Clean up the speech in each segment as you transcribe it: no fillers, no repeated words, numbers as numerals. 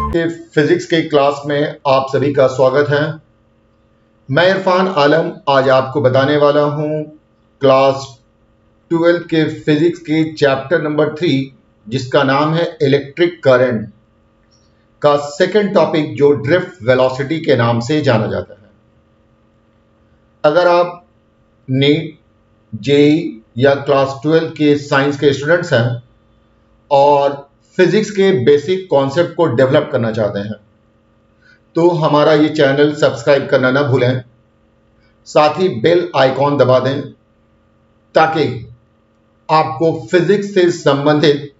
के फिजिक्स के क्लास में आप सभी का स्वागत है। मैं इरफान आलम आज आपको बताने वाला हूं क्लास 12 के फिजिक्स के चैप्टर नंबर 3 जिसका नाम है इलेक्ट्रिक करंट का सेकंड टॉपिक जो ड्रिफ्ट वेलोसिटी के नाम से जाना जाता है। अगर आप नीट, जेईई या क्लास 12 के साइंस के स्टूडेंट्स हैं और फिजिक्स के बेसिक कॉन्सेप्ट को डेवलप करना चाहते हैं तो हमारा ये चैनल सब्सक्राइब करना ना भूलें, साथ ही बेल आइकॉन दबा दें ताकि आपको फिजिक्स से संबंधित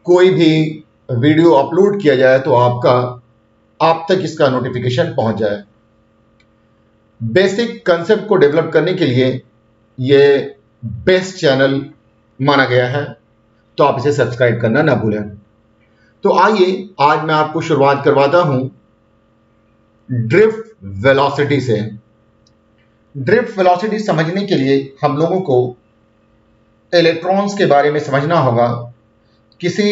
कोई भी वीडियो अपलोड किया जाए तो आप तक इसका नोटिफिकेशन पहुंच जाए। बेसिक कंसेप्ट को डेवलप करने के लिए ये बेस्ट चैनल माना गया है, तो आप इसे सब्सक्राइब करना ना भूलें। तो आइए आज मैं आपको शुरुआत करवाता हूं ड्रिफ्ट वेलोसिटी से। ड्रिफ्ट वेलोसिटी समझने के लिए हम लोगों को इलेक्ट्रॉन्स के बारे में समझना होगा। किसी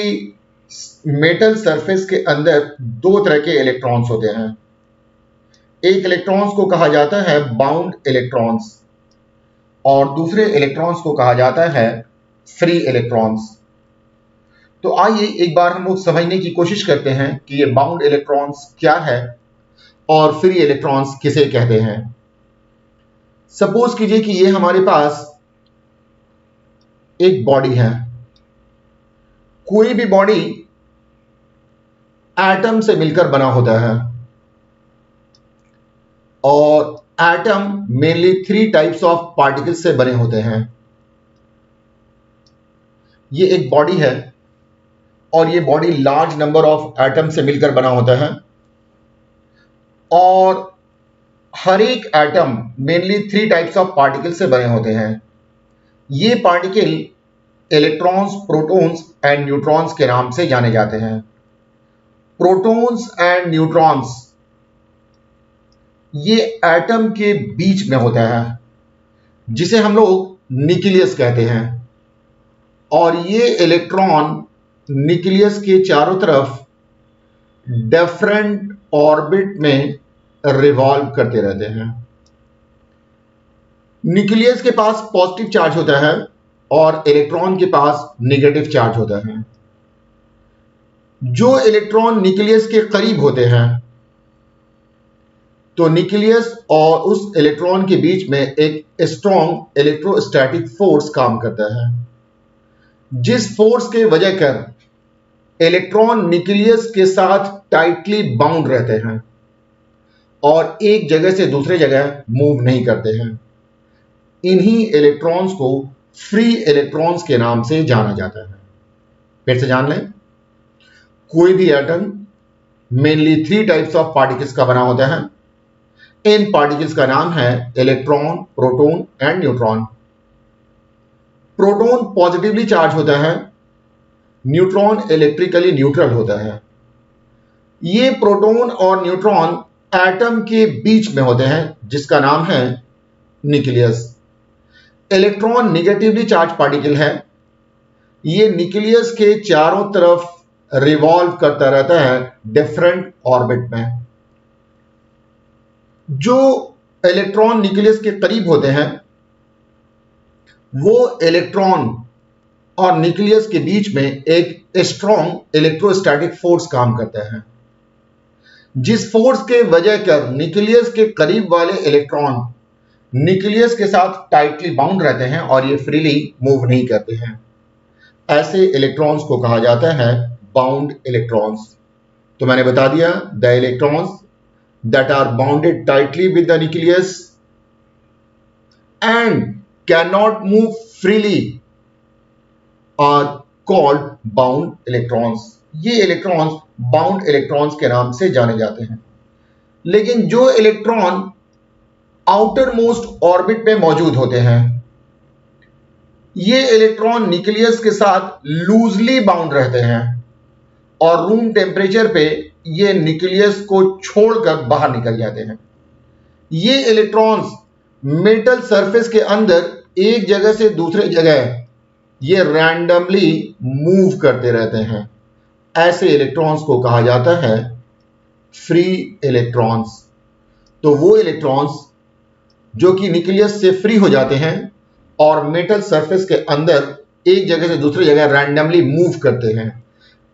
मेटल सरफेस के अंदर दो तरह के इलेक्ट्रॉन्स होते हैं। एक इलेक्ट्रॉन्स को कहा जाता है बाउंड इलेक्ट्रॉन्स और दूसरे इलेक्ट्रॉन्स को कहा जाता है फ्री इलेक्ट्रॉन्स। तो आइए एक बार हम लोग समझने की कोशिश करते हैं कि ये बाउंड इलेक्ट्रॉन्स क्या है और फ्री इलेक्ट्रॉन्स किसे कहते हैं। सपोज कीजिए कि ये हमारे पास एक बॉडी है। कोई भी बॉडी एटम से मिलकर बना होता है और atom mainly 3 types of particles से बने होते हैं। ये एक बॉडी है और ये body large number of atom से मिलकर बना होता है और हर एक atom mainly 3 types of particle से बने होते हैं। ये particle electrons, protons and neutrons के नाम से जाने जाते हैं। प्रोटॉन्स एंड न्यूट्रॉन्स ये एटम के बीच में होता है जिसे हम लोग न्यूक्लियस कहते हैं और ये इलेक्ट्रॉन न्यूक्लियस के चारों तरफ डिफरेंट ऑर्बिट में रिवॉल्व करते रहते हैं। न्यूक्लियस के पास पॉजिटिव चार्ज होता है और इलेक्ट्रॉन के पास नेगेटिव चार्ज होता है। जो इलेक्ट्रॉन न्यूक्लियस के करीब होते हैं तो न्यूक्लियस और उस इलेक्ट्रॉन के बीच में एक स्ट्रॉन्ग इलेक्ट्रोस्टैटिक फोर्स काम करता है, जिस फोर्स के वजह कर इलेक्ट्रॉन न्यूक्लियस के साथ टाइटली बाउंड रहते हैं और एक जगह से दूसरे जगह मूव नहीं करते हैं। इन्हीं इलेक्ट्रॉन्स को फ्री इलेक्ट्रॉन्स के नाम से जाना जाता है। फिर से जान लें, कोई भी atom mainly 3 types of particles का बना होता है। इन पार्टिकल्स का नाम है electron, proton and neutron. Proton positively charge होता है, न्यूट्रॉन इलेक्ट्रिकली न्यूट्रल होता है। ये प्रोटॉन और न्यूट्रॉन एटम के बीच में होते हैं जिसका नाम है nucleus. Electron negatively charge particle है। ये न्यूक्लियस के चारों तरफ रिवॉल्व करता रहता है डिफरेंट ऑर्बिट में। जो इलेक्ट्रॉन न्यूक्लियस के करीब होते हैं वो इलेक्ट्रॉन और न्यूक्लियस के बीच में एक स्ट्रॉन्ग इलेक्ट्रोस्टैटिक फोर्स काम करता है, जिस फोर्स के वजह कर न्यूक्लियस के करीब वाले इलेक्ट्रॉन न्यूक्लियस के साथ टाइटली बाउंड रहते हैं और ये फ्रीली मूव नहीं करते हैं। ऐसे इलेक्ट्रॉन्स को कहा जाता है बाउंड इलेक्ट्रॉन्स। तो मैंने बता दिया, the electrons that are bounded tightly with the nucleus and can not move freely are called bound electrons. ये इलेक्ट्रॉन्स बाउंड इलेक्ट्रॉन्स के नाम से जाने जाते हैं। लेकिन जो इलेक्ट्रॉन आउटर मोस्ट ऑर्बिट में मौजूद होते हैं, ये इलेक्ट्रॉन न्यूक्लियस के साथ लूजली बाउंड रहते हैं और रूम टेम्परेचर पे ये न्यूक्लियस को छोड़कर बाहर निकल जाते हैं। ये इलेक्ट्रॉन्स मेटल सरफेस के अंदर एक जगह से दूसरे जगह ये रैंडमली मूव करते रहते हैं। ऐसे इलेक्ट्रॉन्स को कहा जाता है फ्री इलेक्ट्रॉन्स। तो वो इलेक्ट्रॉन्स जो कि न्यूक्लियस से फ्री हो जाते हैं और मेटल सरफेस के अंदर एक जगह से दूसरी जगह रैंडमली मूव करते हैं,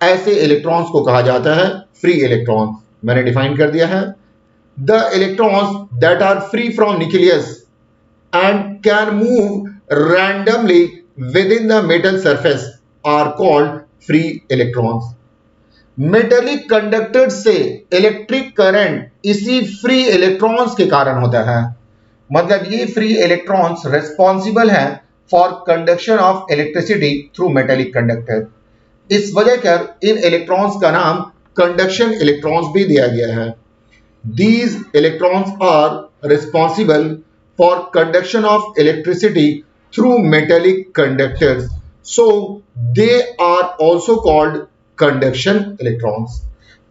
ऐसे इलेक्ट्रॉन्स को कहा जाता है फ्री इलेक्ट्रॉन्स। मैंने डिफाइन कर दिया है, the electrons that are free from nucleus and can move randomly within the metal surface are called free electrons. Metallic conductor से इलेक्ट्रिक करंट इसी फ्री इलेक्ट्रॉन्स के कारण होता है। मतलब ये फ्री इलेक्ट्रॉन्स रिस्पॉन्सिबल है for conduction of electricity through metallic conductor. इस वजह कर इन इलेक्ट्रॉन्स का नाम कंडक्शन इलेक्ट्रॉन्स भी दिया गया है। These electrons are responsible for conduction of electricity through metallic conductors. So they are also called conduction electrons.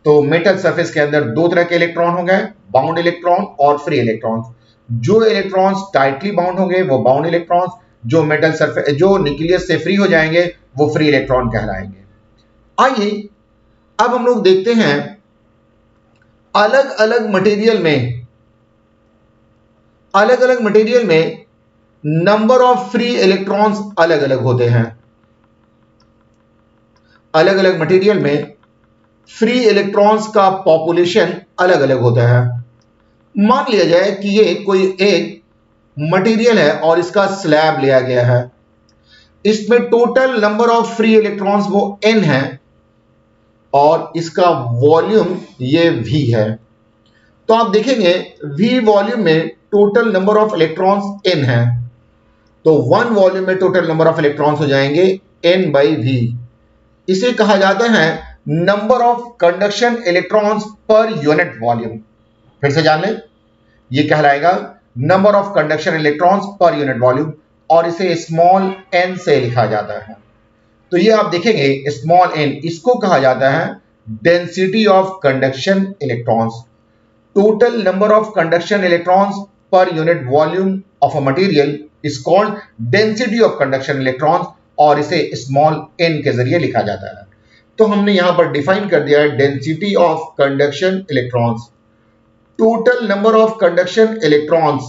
तो मेटल सरफेस के अंदर दो तरह के इलेक्ट्रॉन हो गए, बाउंड इलेक्ट्रॉन और फ्री इलेक्ट्रॉन्स। जो इलेक्ट्रॉन्स टाइटली बाउंड होंगे वो बाउंड इलेक्ट्रॉन्स, जो मेटल सरफेस जो न्यूक्लियस से फ्री हो जाएंगे वो फ्री इलेक्ट्रॉन कहलाएंगे। आइए अब हम लोग देखते हैं अलग अलग मटेरियल में नंबर ऑफ फ्री इलेक्ट्रॉन्स अलग अलग होते हैं। अलग अलग मटेरियल में फ्री इलेक्ट्रॉन्स का पॉपुलेशन अलग अलग होता है। मान लिया जाए कि ये कोई एक मटेरियल है और इसका स्लैब लिया गया है, इसमें total number of free electrons वो n है और इसका वॉल्यूम ये V है। तो आप देखेंगे V वॉल्यूम में total number of electrons n है, तो 1 वॉल्यूम में टोटल नंबर ऑफ इलेक्ट्रॉन्स हो जाएंगे n/V। इसे कहा जाता है number of conduction electrons per unit volume. फिर से जान लें, ये कहलाएगा number of conduction electrons per unit volume और इसे स्मॉल n से लिखा जाता है। तो ये आप देखेंगे स्मॉल n, इसको कहा जाता है density of conduction electrons. Total number of conduction electrons per unit volume of a material is called density of conduction electrons और इसे स्मॉल n के जरिए लिखा जाता है। तो हमने यहां पर डिफाइन कर दिया है density of conduction electrons. Total number of conduction electrons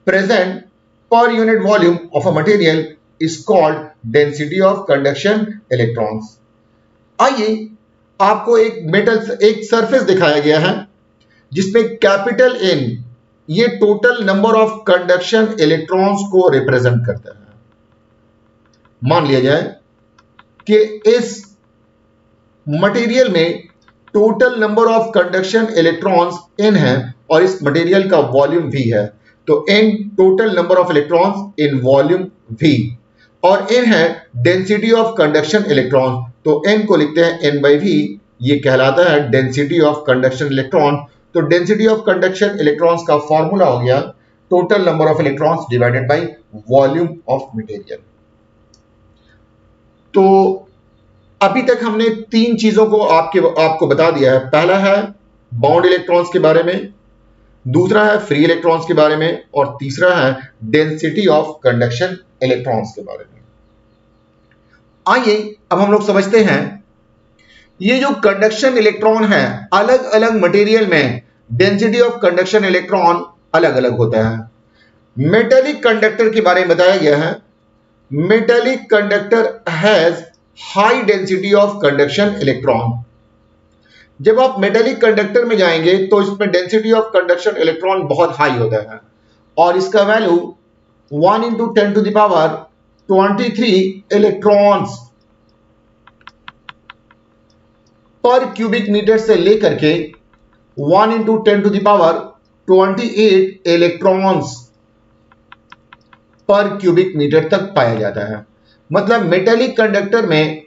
present per unit volume of a material is called density of conduction electrons। आइए आपको एक सरफेस दिखाया गया है जिसमें कैपिटल N ये total number of conduction electrons को रिप्रेजेंट करता है। मान लिया जाए कि इस मटेरियल में total number of conduction electrons n है और इस मटेरियल का वॉल्यूम V है, तो n total number of electrons in volume V और n है डेंसिटी ऑफ कंडक्शन इलेक्ट्रॉन, तो n को लिखते हैं n/V। ये कहलाता है डेंसिटी ऑफ कंडक्शन इलेक्ट्रॉन। तो डेंसिटी ऑफ कंडक्शन इलेक्ट्रॉन्स का फॉर्मूला हो गया total number of electrons divided by volume of material. तो अभी तक हमने 3 चीजों को आपको बता दिया है। पहला है बाउंड इलेक्ट्रॉन्स के बारे में, दूसरा है फ्री इलेक्ट्रॉन्स के बारे में और तीसरा है डेंसिटी ऑफ कंडक्शन इलेक्ट्रॉन्स के बारे में। आइए अब हम लोग समझते हैं ये जो कंडक्शन इलेक्ट्रॉन है अलग अलग मटेरियल में डेंसिटी ऑफ कंडक्शन इलेक्ट्रॉन अलग अलग होता है। मेटेलिक कंडक्टर के बारे में बताया गया है, metallic conductor has high density of conduction electron. जब आप मेटेलिक कंडक्टर में जाएंगे तो इसमें डेंसिटी ऑफ कंडक्शन इलेक्ट्रॉन बहुत हाई होता है और इसका वैल्यू 1 × 10⁻23 इलेक्ट्रॉन्स पर क्यूबिक मीटर से लेकर के 1 × 10⁻28 इलेक्ट्रॉन्स पर क्यूबिक मीटर तक पाया जाता है। मतलब मेटेलिक कंडक्टर में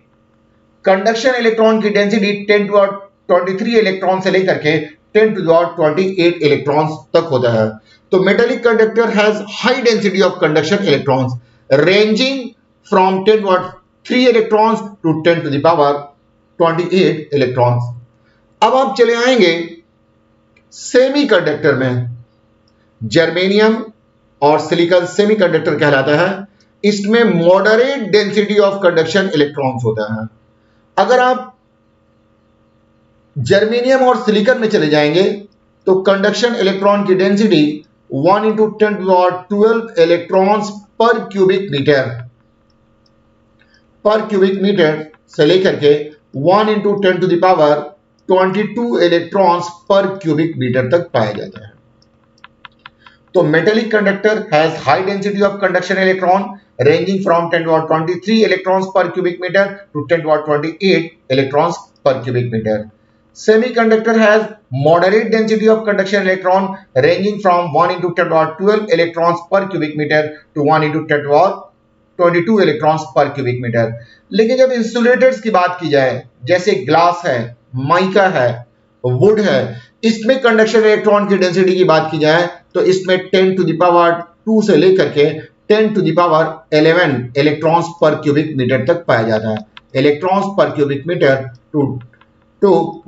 कंडक्शन इलेक्ट्रॉन की डेंसिटी 10⁻23 इलेक्ट्रॉन से लेकर के 10⁻28 इलेक्ट्रॉन्स तक होता है। तो metallic conductor has high density of conduction electrons ranging from 10⁻3 electrons to 10⁻28 electrons. अब आप चले आएंगे सेमीकंडक्टर में। जर्मेनियम और सिलिकॉन सेमीकंडक्टर कहलाता है। इसमें moderate density of conduction electrons होता है। अगर आप जर्मेनियम और सिलिकॉन में चले जाएंगे तो कंडक्शन इलेक्ट्रॉन की डेंसिटी 1 × 10⁻12 इलेक्ट्रॉन्स पर क्यूबिक मीटर से लेकर के 1 × 10⁻22 इलेक्ट्रॉन्स पर क्यूबिक मीटर तक पाया जाता है। तो metallic conductor has high density of conduction electron ranging from 10⁻23 electrons per cubic meter to 10⁻28 electrons per cubic meter. Semiconductor has moderate density of conduction electron ranging from 1 × 10⁻12 electrons per cubic meter to 1 × 10⁻22 electrons per cubic meter. लेकिन जब insulators की बात की जाए, जैसे glass है, mica है, would है, इसमें कंडक्शन इलेक्ट्रॉन की डेंसिटी की बात की जाए तो इसमें 10⁻2 से लेकर के 10⁻11 इलेक्ट्रॉन्स पर क्यूबिक मीटर तक पाया जाता है। इलेक्ट्रॉन्स पर क्यूबिक मीटर टू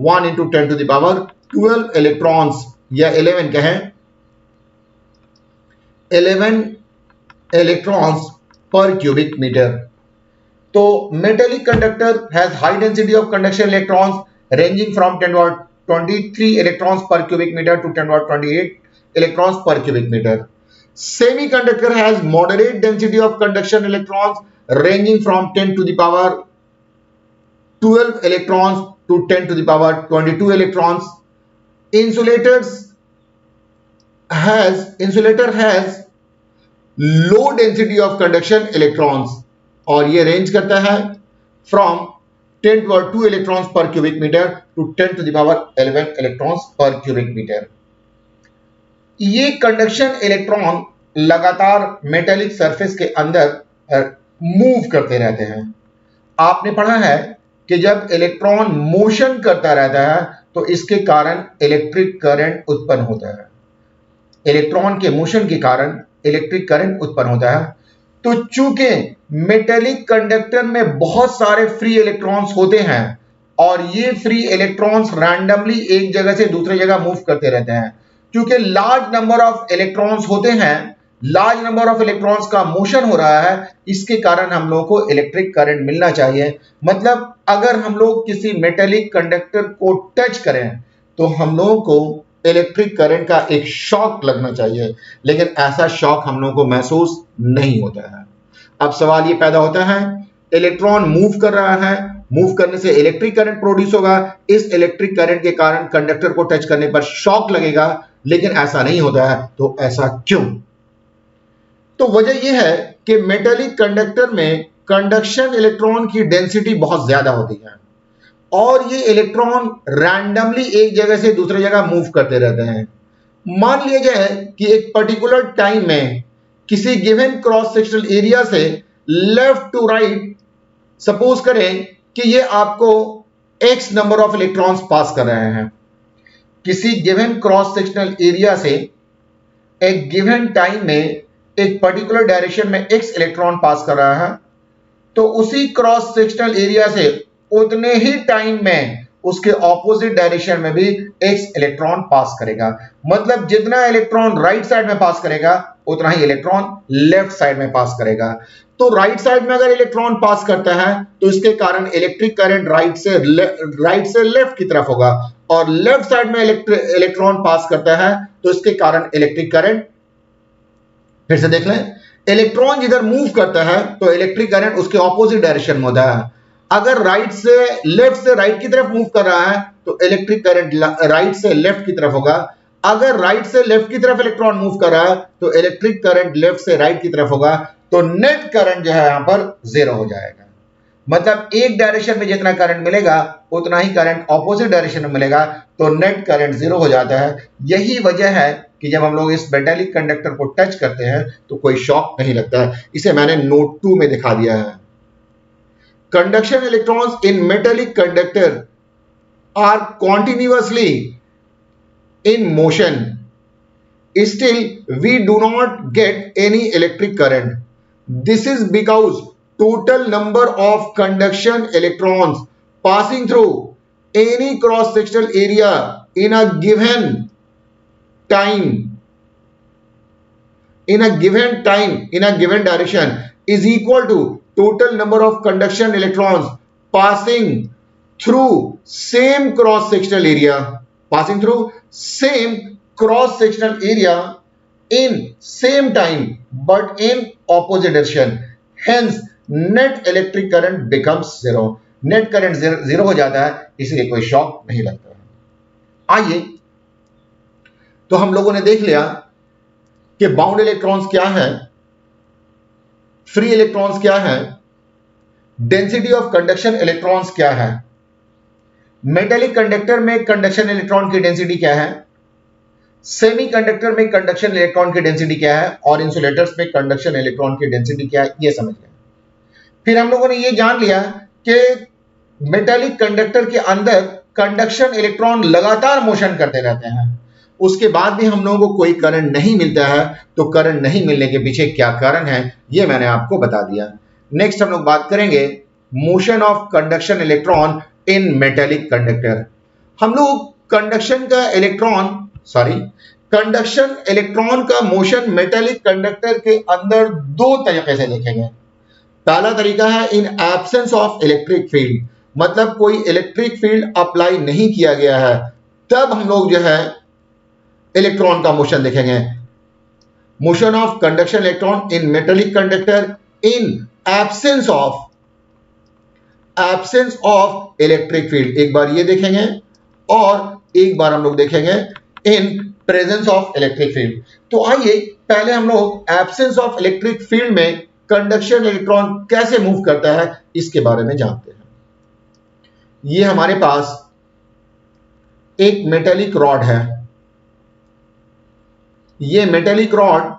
1 × 10⁻12 इलेक्ट्रॉन्स या 11 कहें 11 इलेक्ट्रॉन्स पर क्यूबिक मीटर। तो metallic conductor has high density of conduction electrons ranging from 10⁻23 electrons पर क्यूबिक मीटर टू 10⁻28 इलेक्ट्रॉन्स पर cubic metre. Semiconductor has moderate density of conduction electrons ranging from 10⁻12 electrons to 10⁻22 electrons. Insulator has low density of conduction electrons और ये range करता है from 10⁻2 electrons per cubic meter to 10⁻11 electrons per cubic meter. ये conduction electron लगातार metallic surface के अंदर move करते रहते हैं। आपने पढ़ा है कि जब इलेक्ट्रॉन मोशन करता रहता है तो इसके कारण इलेक्ट्रिक करंट उत्पन्न होता है। इलेक्ट्रॉन के मोशन के कारण इलेक्ट्रिक करंट उत्पन्न होता है। तो चूंकि मेटेलिक कंडक्टर में बहुत सारे फ्री इलेक्ट्रॉन्स होते हैं और ये फ्री इलेक्ट्रॉन्स रैंडमली एक जगह से दूसरी जगह मूव करते रहते हैं, क्योंकि लार्ज नंबर ऑफ इलेक्ट्रॉन्स होते हैं, लार्ज नंबर ऑफ इलेक्ट्रॉन्स का मोशन हो रहा है, इसके कारण हम लोगों को इलेक्ट्रिक करंट मिलना चाहिए। मतलब अगर हम लोग किसी मेटेलिक कंडक्टर को टच करें तो हम लोगों को इलेक्ट्रिक करंट का एक शॉक लगना चाहिए, लेकिन ऐसा शॉक हम लोगों को महसूस नहीं होता है। अब सवाल ये पैदा होता है, इलेक्ट्रॉन मूव कर रहा है, मूव करने से इलेक्ट्रिक करंट प्रोड्यूस होगा, इस इलेक्ट्रिक करंट के कारण कंडक्टर को टच करने पर शॉक लगेगा, लेकिन ऐसा नहीं होता है। तो ऐसा क्यों? तो वजह यह है कि मेटेलिक कंडक्टर में कंडक्शन इलेक्ट्रॉन की डेंसिटी बहुत ज्यादा होती है और ये इलेक्ट्रॉन रैंडमली एक जगह से दूसरी जगह मूव करते रहते हैं। मान लिया जाए कि एक पर्टिकुलर टाइम में किसी गिवन क्रॉस सेक्शनल एरिया से लेफ्ट टू राइट सपोज करें कि ये आपको x नंबर ऑफ इलेक्ट्रॉन्स पास कर रहे हैं। किसी गिवन क्रॉस सेक्शनल एरिया से एक गिवन टाइम में एक पर्टिकुलर डायरेक्शन में x इलेक्ट्रॉन पास कर रहा है, तो उसी क्रॉस सेक्शनल एरिया से उतने ही टाइम में उसके ऑपोजिट डायरेक्शन में भी x इलेक्ट्रॉन पास करेगा। मतलब जितना इलेक्ट्रॉन राइट साइड में पास करेगा उतना ही इलेक्ट्रॉन लेफ्ट साइड में पास करेगा। तो राइट साइड में अगर इलेक्ट्रॉन पास करता है तो इसके कारण इलेक्ट्रिक करंट राइट से लेफ्ट की तरफ होगा, और लेफ्ट साइड में इलेक्ट्रॉन पास करता है तो इसके कारण इलेक्ट्रिक करंट, फिर से देख लें, इलेक्ट्रॉन जिधर मूव करता है तो इलेक्ट्रिक करंट उसके ऑपोजिट डायरेक्शन में होता है। अगर लेफ्ट से राइट की तरफ मूव कर रहा है तो इलेक्ट्रिक करंट राइट से लेफ्ट की तरफ होगा। अगर राइट से लेफ्ट की तरफ इलेक्ट्रॉन मूव कर रहा है तो इलेक्ट्रिक करंट लेफ्ट से राइट की तरफ होगा। तो नेट करंट जो है यहां पर जीरो हो जाएगा। मतलब एक डायरेक्शन में जितना करंट मिलेगा उतना ही करंट ऑपोजिट डायरेक्शन में मिलेगा, तो नेट करंट जीरो हो जाता है। यही वजह है कि जब हम लोग इस मेटेलिक कंडक्टर को टच करते हैं तो कोई शॉक नहीं लगता है। इसे मैंने नोट 2 में दिखा दिया है। Conduction electrons in metallic conductor are continuously in motion, still we do not get any electric current. This is because total number of conduction electrons passing through any cross sectional area in a given time in a given direction is equal to total number of conduction electrons passing through same cross sectional area, passing through same cross sectional area in same time but in opposite direction, hence net electric current becomes zero. Net current zero हो जाता है, इसलिए कोई shock नहीं लगता है। आइए, तो हम लोगों ने देख लिया कि बाउंड इलेक्ट्रॉन्स क्या है, फ्री इलेक्ट्रॉन्स क्या है, डेंसिटी ऑफ कंडक्शन इलेक्ट्रॉन्स क्या है, मेटेलिक कंडक्टर में कंडक्शन इलेक्ट्रॉन की डेंसिटी क्या है, सेमी कंडक्टर में कंडक्शन इलेक्ट्रॉन की डेंसिटी क्या है, और इंसुलेटर्स में कंडक्शन इलेक्ट्रॉन की डेंसिटी क्या है, ये समझ गए। फिर हम लोगों ने ये जान लिया कि मेटेलिक कंडक्टर के अंदर कंडक्शन इलेक्ट्रॉन लगातार मोशन करते रहते हैं, उसके बाद भी हम लोगों को कोई करंट नहीं मिलता है, तो करंट नहीं मिलने के पीछे क्या कारण है, ये मैंने आपको बता दिया। नेक्स्ट हम लोग बात करेंगे motion of conduction electron in metallic conductor. हम लोग कंडक्शन इलेक्ट्रॉन का मोशन मेटेलिक कंडक्टर के अंदर दो तरीके से देखेंगे। पहला तरीका है इन एब्सेंस ऑफ इलेक्ट्रिक फील्ड, मतलब कोई इलेक्ट्रिक फील्ड अप्लाई नहीं किया गया है, तब हम लोग जो है इलेक्ट्रॉन का मोशन देखेंगे। Motion of conduction electron in metallic conductor in absence of electric field, एक बार ये देखेंगे और एक बार हम लोग देखेंगे इन प्रेजेंस ऑफ इलेक्ट्रिक फील्ड। तो आइए पहले हम लोग एब्सेंस ऑफ इलेक्ट्रिक फील्ड में कंडक्शन इलेक्ट्रॉन कैसे मूव करता है इसके बारे में जानते हैं। ये हमारे पास एक मेटेलिक रॉड है, ये मेटेलिक रॉड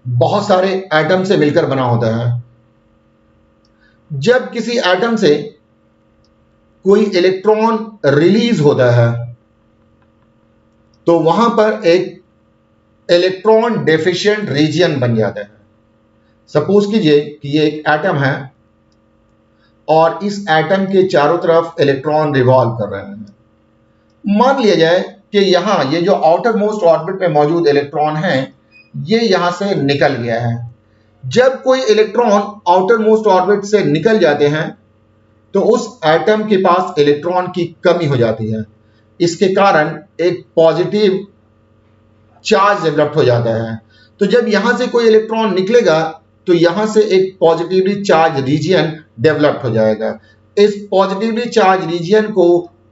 बहुत सारे एटम से मिलकर बना होता है। जब किसी एटम से कोई इलेक्ट्रॉन रिलीज होता है तो वहां पर एक इलेक्ट्रॉन डेफिशिएंट रीजन बन जाता है। सपोज कीजिए कि ये एक एटम है और इस एटम के चारों तरफ इलेक्ट्रॉन रिवॉल्व कर रहे हैं। मान लिया जाए कि यहां ये जो आउटर मोस्ट ऑर्बिट में मौजूद इलेक्ट्रॉन है ये यहां से निकल गया है। जब कोई इलेक्ट्रॉन आउटर मोस्ट ऑर्बिट से निकल जाते हैं तो उस एटम के पास इलेक्ट्रॉन की कमी हो जाती है, इसके कारण एक पॉजिटिव चार्ज डेवलप हो जाता है। तो जब यहां से कोई इलेक्ट्रॉन निकलेगा तो यहां से एक पॉजिटिवली चार्ज रीजन डेवलप हो जाएगा। इस पॉजिटिवली चार्ज रीजन को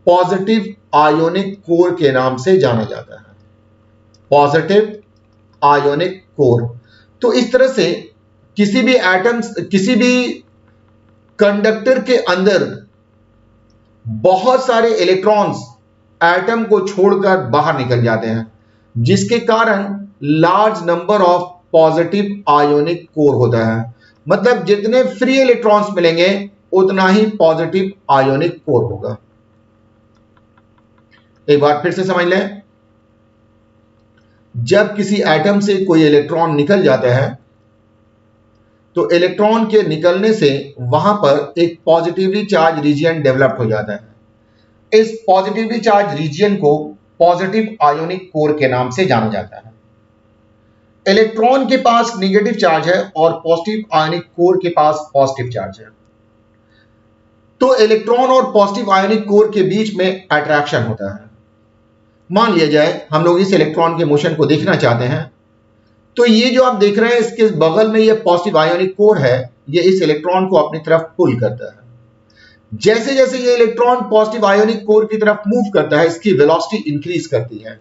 पॉजिटिव आयोनिक कोर के नाम से जाना जाता है, पॉजिटिव आयोनिक कोर। तो इस तरह से किसी भी कंडक्टर के अंदर बहुत सारे इलेक्ट्रॉन्स एटम को छोड़कर बाहर निकल जाते हैं, जिसके कारण large number of positive ionic core होता है। मतलब जितने फ्री इलेक्ट्रॉन्स मिलेंगे उतना ही पॉजिटिव आयोनिक कोर होगा। एक बार फिर से समझ लें, जब किसी एटम से कोई इलेक्ट्रॉन निकल जाता है तो इलेक्ट्रॉन के निकलने से वहां पर एक पॉजिटिवली चार्ज रीजन डेवलप हो जाता है। इस पॉजिटिवली चार्ज रीजन को पॉजिटिव आयोनिक कोर के नाम से जाना जाता है। इलेक्ट्रॉन के पास नेगेटिव चार्ज है और पॉजिटिव आयोनिक कोर के पास पॉजिटिव चार्ज है। तो इलेक्ट्रॉन और पॉजिटिव आयोनिक कोर के बीच में अट्रैक्शन होता है। मान लिया जाए हम लोग इस इलेक्ट्रॉन के मोशन को देखना चाहते हैं, तो ये जो आप देख रहे हैं इसके बगल में ये पॉजिटिव आयोनिक कोर है, ये इस इलेक्ट्रॉन को अपनी तरफ पुल करता है। जैसे जैसे ये इलेक्ट्रॉन पॉजिटिव आयोनिक कोर की तरफ मूव करता है इसकी वेलोसिटी इंक्रीज करती है,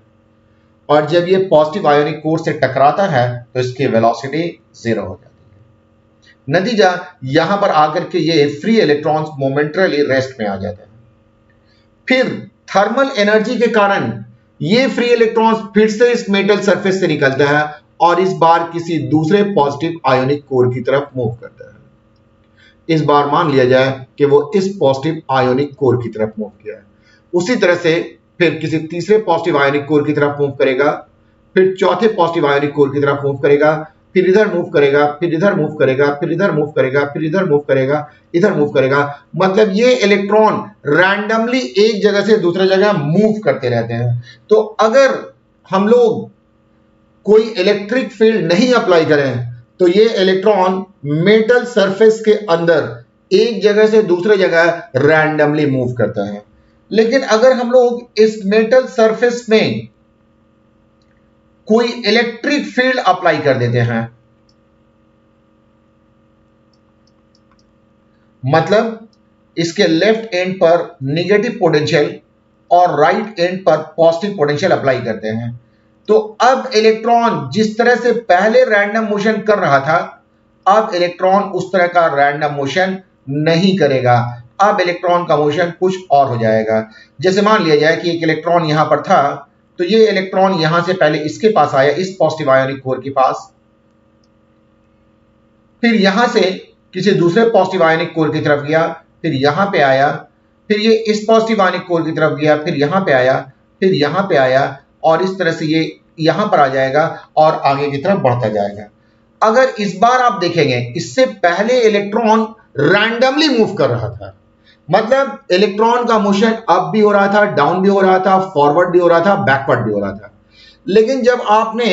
और जब ये पॉजिटिव आयोनिक कोर से टकराता है तो इसकी वेलोसिटी 0 हो जाती है। नतीजा यहां पर आकर के ये फ्री इलेक्ट्रॉन्स मोमेंटरली रेस्ट में आ जाते हैं। फिर थर्मल एनर्जी के कारण ये फ्री इलेक्ट्रॉन्स फिर से इस मेटल सरफेस से निकलता है और इस बार किसी दूसरे पॉजिटिव आयोनिक कोर की तरफ मूव करता है। इस बार मान लिया जाए कि वो इस पॉजिटिव आयोनिक कोर की तरफ मूव किया है। उसी तरह से फिर किसी तीसरे पॉजिटिव आयोनिक कोर की तरफ मूव करेगा, फिर चौथे पॉजिटिव आयोनिक कोर की तरफ मूव करेगा, फिर इधर मूव करेगा, फिर इधर मूव करेगा, फिर इधर मूव करेगा, फिर इधर मूव करेगा, इधर मूव करेगा। मतलब ये इलेक्ट्रॉन रैंडमली एक जगह से दूसरी जगह मूव करते रहते हैं। तो अगर हम लोग कोई इलेक्ट्रिक फील्ड नहीं अप्लाई करें तो ये इलेक्ट्रॉन मेटल सरफेस के अंदर एक जगह से दूसरे जगह रैंडमली मूव करता है। लेकिन अगर हम लोग इस मेटल सरफेस में कोई इलेक्ट्रिक फील्ड अप्लाई कर देते हैं, मतलब इसके लेफ्ट एंड पर नेगेटिव पोटेंशियल और राइट एंड पर पॉजिटिव पोटेंशियल अप्लाई करते हैं, तो अब इलेक्ट्रॉन जिस तरह से पहले रैंडम मोशन कर रहा था, अब इलेक्ट्रॉन उस तरह का रैंडम मोशन नहीं करेगा। अब इलेक्ट्रॉन का मोशन कुछ और हो जाएगा। जैसे मान लिया जाए कि एक इलेक्ट्रॉन यहां पर था, तो ये इलेक्ट्रॉन यहां से पहले इसके पास आया, इस पॉजिटिव आयोनिक कोर के पास, फिर यहां से किसी दूसरे पॉजिटिव आयोनिक कोर की तरफ गया, फिर यहां पे आया, फिर ये इस पॉजिटिव आयोनिक कोर की तरफ गया, फिर यहां पे आया, फिर यहां पे आया, और इस तरह से ये यहां पर आ जाएगा और आगे की तरफ बढ़ता जाएगा। अगर इस बार आप देखेंगे, इससे पहले इलेक्ट्रॉन रैंडमली मूव कर रहा था, मतलब इलेक्ट्रॉन का मोशन अप भी हो रहा था, डाउन भी हो रहा था, फॉरवर्ड भी हो रहा था, बैकवर्ड भी हो रहा था। लेकिन जब आपने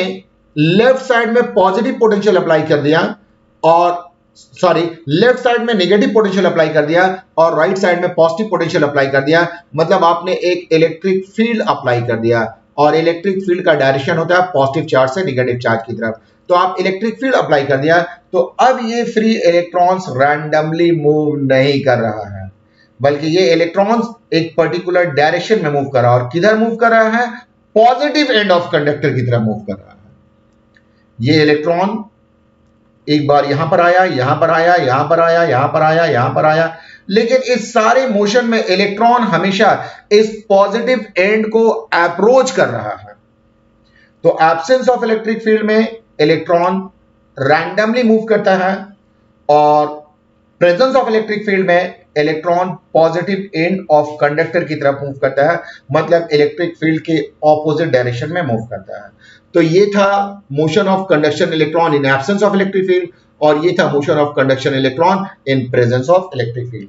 लेफ्ट साइड में पॉजिटिव पोटेंशियल अप्लाई कर दिया और लेफ्ट साइड में नेगेटिव पोटेंशियल अप्लाई कर दिया और राइट साइड में पॉजिटिव पोटेंशियल अप्लाई कर दिया, मतलब आपने एक इलेक्ट्रिक फील्ड अप्लाई कर दिया, और इलेक्ट्रिक फील्ड का डायरेक्शन होता है पॉजिटिव चार्ज से नेगेटिव चार्ज की तरफ। तो आप इलेक्ट्रिक फील्ड अप्लाई कर दिया, तो अब ये फ्री इलेक्ट्रॉन्स रैंडमली मूव नहीं कर रहा है, बल्कि ये इलेक्ट्रॉन्स एक पर्टिकुलर डायरेक्शन में मूव कर रहा है। और किधर मूव कर रहा है? पॉजिटिव एंड ऑफ कंडक्टर की तरफ मूव कर रहा है। ये इलेक्ट्रॉन एक बार यहां पर आया, यहां पर आया, यहां पर आया, यहां पर आया, यहां पर आया, लेकिन इस सारे मोशन में इलेक्ट्रॉन हमेशा इस पॉजिटिव एंड को अप्रोच कर रहा है। तो एब्सेंस ऑफ इलेक्ट्रिक फील्ड में इलेक्ट्रॉन रैंडमली मूव करता है, और प्रेजेंस ऑफ इलेक्ट्रिक फील्ड में electron positive end of conductor की तरफ मूव करता है, मतलब इलेक्ट्रिक फील्ड के ऑपोजिट डायरेक्शन में मूव करता है। तो ये था motion of conduction electron in absence of electric field, और ये था motion of conduction electron in presence of electric field.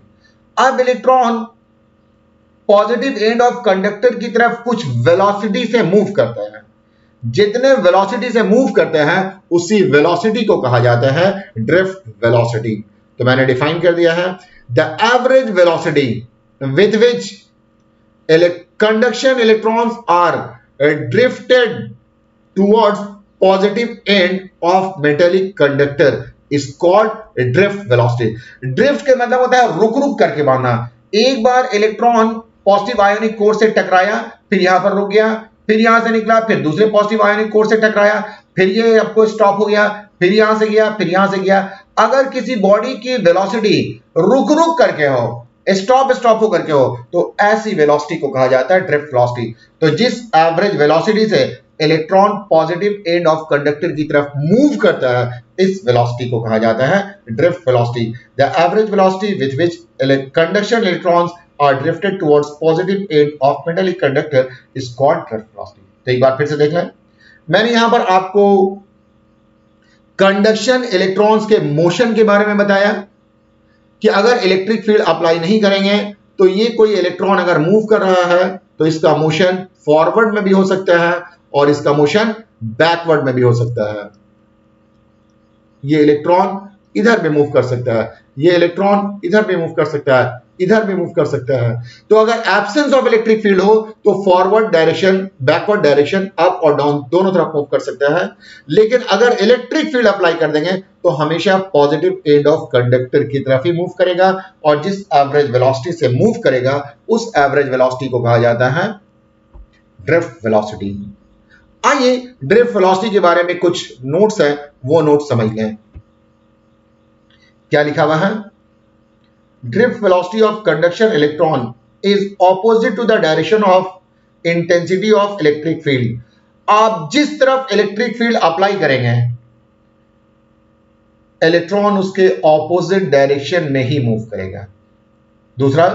अब electron positive end of conductor की तरफ कुछ वेलोसिटी से मूव करता है। जितने वेलोसिटी से मूव करते हैं, उसी वेलोसिटी को कहा जाता है ड्रिफ्ट वेलोसिटी। तो मैंने डिफाइन कर दिया है, the average velocity with which conduction electrons are drifted towards positive end of metallic conductor is called drift velocity। drift के मतलब होता है रुक रुक करके बढ़ना। एक बार इलेक्ट्रॉन पॉजिटिव आयोनिक कोर से टकराया, फिर यहां पर रुक गया, फिर यहां से निकला, फिर दूसरे पॉजिटिव आयोनिक कोर से टकराया, फिर ये आपको स्टॉप हो गया, फिर यहां से गया, फिर यहां से गया। अगर किसी बॉडी की वेलोसिटी रुक रुक करके हो, स्टॉप स्टॉप होकर के हो, तो ऐसी वेलोसिटी को कहा जाता है ड्रिफ्ट वेलोसिटी। तो जिस एवरेज वेलोसिटी से electron positive end of conductor की तरफ मूव करता है, इस वेलोसिटी को कहा जाता है drift velocity. The average velocity with which conduction electrons are drifted towards positive end of metallic conductor is called drift velocity. तो एक बार फिर से देख लें, मैंने यहां पर आपको कंडक्शन इलेक्ट्रॉन्स के मोशन के बारे में बताया कि अगर इलेक्ट्रिक फील्ड अप्लाई नहीं करेंगे, तो ये कोई इलेक्ट्रॉन अगर मूव कर रहा है, तो इसका मोशन फॉरवर्ड में भी हो सकता है और इसका मोशन बैकवर्ड में भी हो सकता है। ये इलेक्ट्रॉन इधर भी मूव कर सकता है, ये इलेक्ट्रॉन इधर भी मूव कर सकता है, इधर भी मूव कर सकता है। तो अगर एब्सेंस ऑफ इलेक्ट्रिक फील्ड हो, तो forward direction, backward direction, up और डाउन दोनों तरफ मूव कर सकता है। लेकिन अगर इलेक्ट्रिक फील्ड अप्लाई कर देंगे, तो हमेशा पॉजिटिव एंड ऑफ कंडक्टर की तरफ ही मूव करेगा, और जिस एवरेज वेलोसिटी से मूव करेगा, उस एवरेज वेलोसिटी को कहा जाता है ड्रिफ्ट वेलोसिटी। आइए ड्रिफ्ट वेलोसिटी के बारे में कुछ नोट्स हैं, वो नोट्स समझ लें। क्या लिखा हुआ है? Drift velocity of conduction electron is opposite to the direction of intensity of electric field. आप जिस तरफ इलेक्ट्रिक फील्ड अप्लाई करेंगे, इलेक्ट्रॉन उसके ऑपोजिट डायरेक्शन में ही मूव करेगा। दूसरा,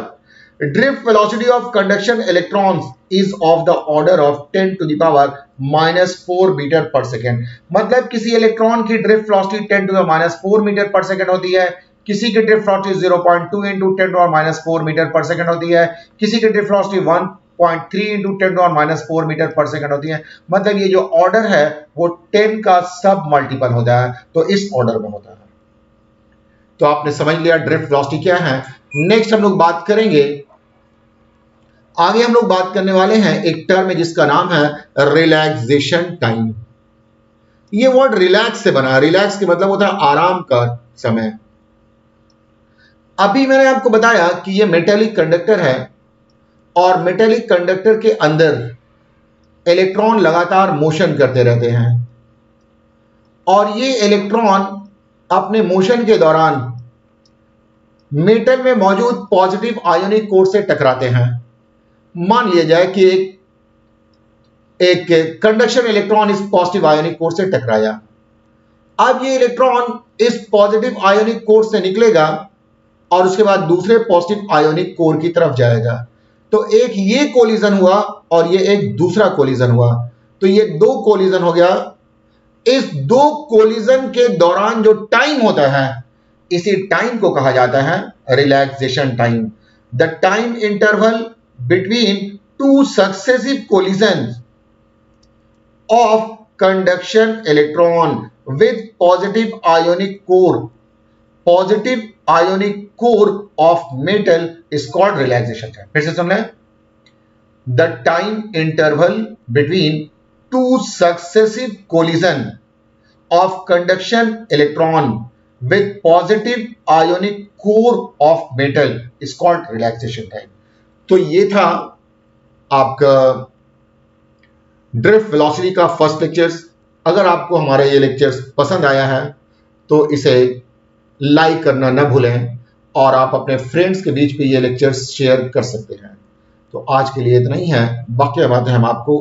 drift velocity of conduction electrons is of the order of 10 to the power -4 metre पर सेकेंड। मतलब किसी इलेक्ट्रॉन की drift velocity 10 to the -4 metre पर सेकेंड होती है, किसी की drift velocity 0.2 into 10 to the -4 metre पर सेकेंड होती है, किसी की drift velocity 1.3 into 10 to the -4 metre पर सेकेंड होती है। मतलब ये जो ऑर्डर है वो 10 का सब मल्टीपल होता है, तो इस ऑर्डर में होता है। तो आपने समझ लिया ड्रिफ्ट वेलोसिटी क्या है। नेक्स्ट हम लोग बात करेंगे, आगे हम लोग बात करने वाले हैं एक टर्म है जिसका नाम है रिलैक्सेशन टाइम। ये वर्ड रिलैक्स से बना है, रिलैक्स के मतलब होता है आराम का समय। अभी मैंने आपको बताया कि ये मेटेलिक कंडक्टर है और मेटेलिक कंडक्टर के अंदर इलेक्ट्रॉन लगातार मोशन करते रहते हैं और ये इलेक्ट्रॉन अपने मोशन के दौरान मेटल में मौजूद पॉजिटिव आयोनिक कोर से टकराते हैं। मान लिया जाए कि एक कंडक्शन इलेक्ट्रॉन इस पॉजिटिव आयोनिक कोर से टकराया। अब ये इलेक्ट्रॉन इस पॉजिटिव आयोनिक कोर से निकलेगा और उसके बाद दूसरे पॉजिटिव आयोनिक कोर की तरफ जाएगा। तो एक ये कोलिजन हुआ और ये एक दूसरा कोलिजन हुआ, तो ये दो कोलिजन हो गया। इस दो कोलिजन के दौरान जो टाइम होता है, इसी टाइम को कहा जाता है relaxation time. The time interval between two successive collision of conduction electron with positive ionic core of metal is called relaxation time। फिर से सुन लें, the time interval between two successive collision of conduction electron with positive ionic core of metal is called relaxation time। तो ये था आपका drift velocity का first lectures. अगर आपको हमारा ये लेक्चर्स पसंद आया है तो इसे लाइक करना न भूलें और आप अपने फ्रेंड्स के बीच भी ये लेक्चर्स शेयर कर सकते हैं। तो आज के लिए इतना ही है, बाकी बातें हम आपको